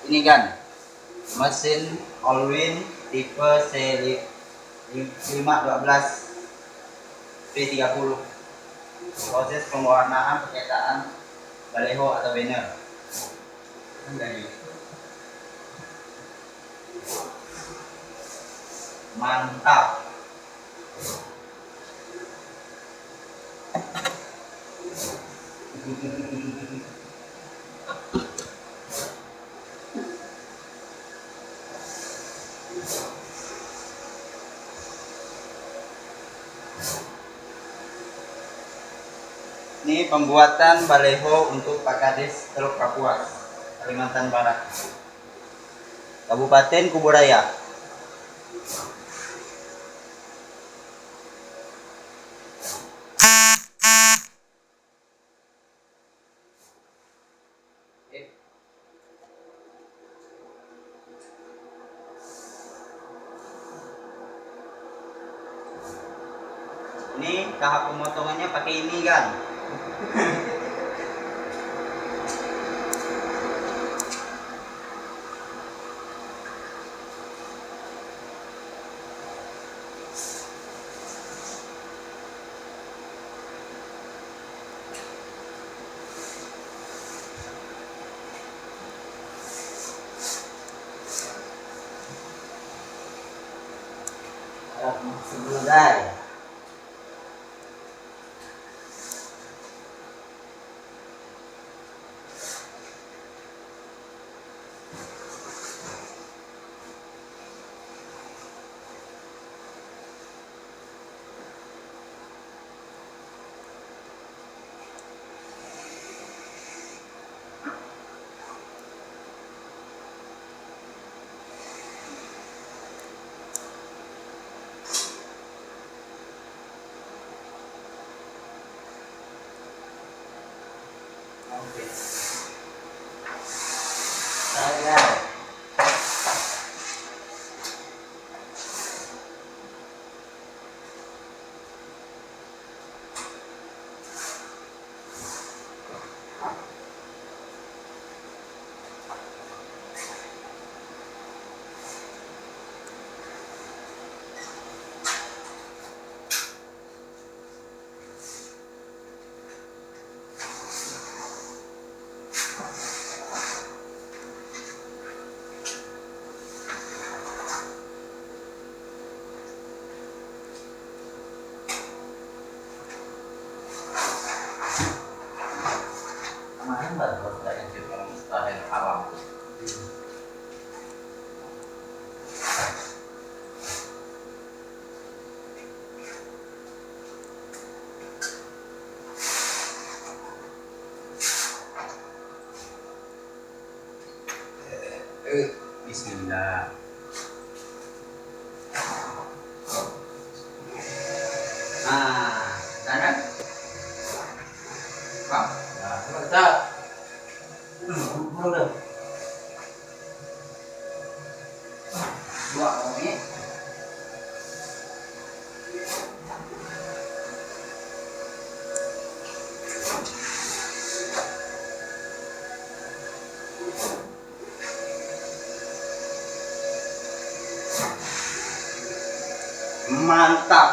Ini kan mesin Allwin tipe C512 P30. Proses pewarnaan pencetaan baleho atau banner. Mantap. Ini pembuatan baleho untuk Pak Kades Teluk Kapuas, Kalimantan Barat, Kabupaten Kuburaya. Ini tahap pemotongannya pakai ini kan. Selesai. Oke. Saya kemarin baru saya cerita mustahil alam. Bismillah. Nah, kan? Pak, nah, mantap. Udah. Dua ini. Mantap. Mantap.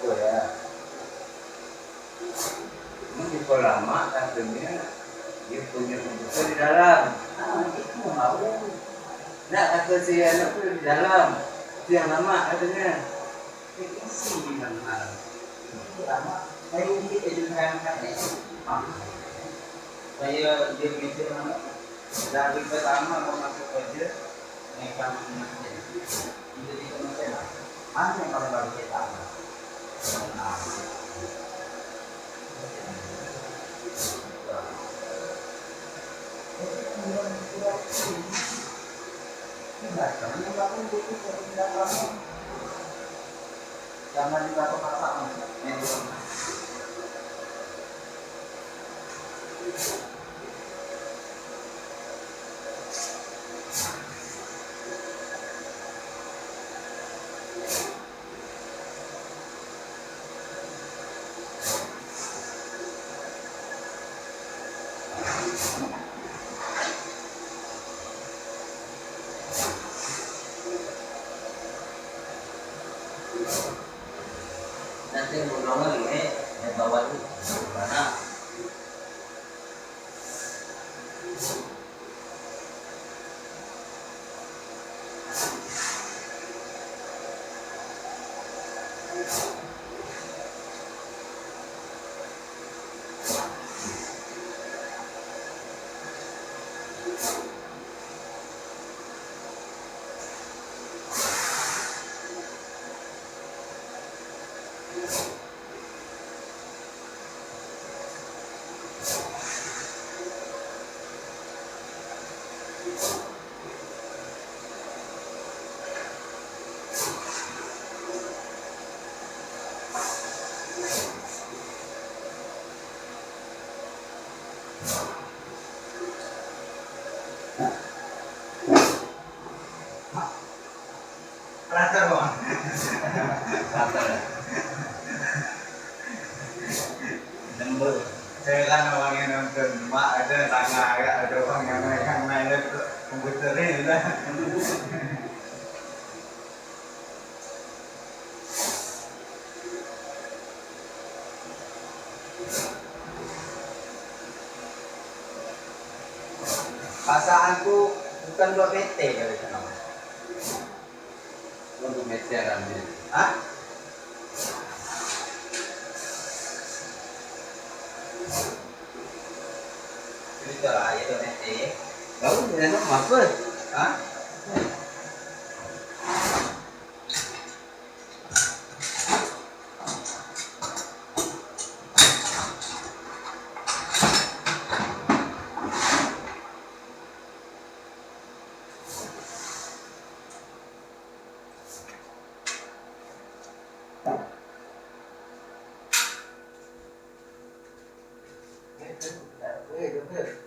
Oh ya, ini tipe lama katanya dia punya komputer di dalam. Itu mau. Nah, kata si anak itu di dalam. Itu yang lama katanya. Itu sih yang mahal. Itu lama. Saya di edukasi kan ya. Saya dia begitu lama. Dari pertama mau masuk kerja, nekan jadi kementerian. Mana yang paling bagus kita? Nah, jangan dibawa paksa. Nanti ngomongnya ini yang bawa itu mana? Rata bang. Rata. Lembut. Saya kan orang yang nonton, mak ada tangga agak ada orang yang main komputer ini lah. Pasanganku bukan 2 PT kali kenapa? Untuk meteran ini. Hah? Itu lah, itu PT. Tahu enak apa? Hah? Good.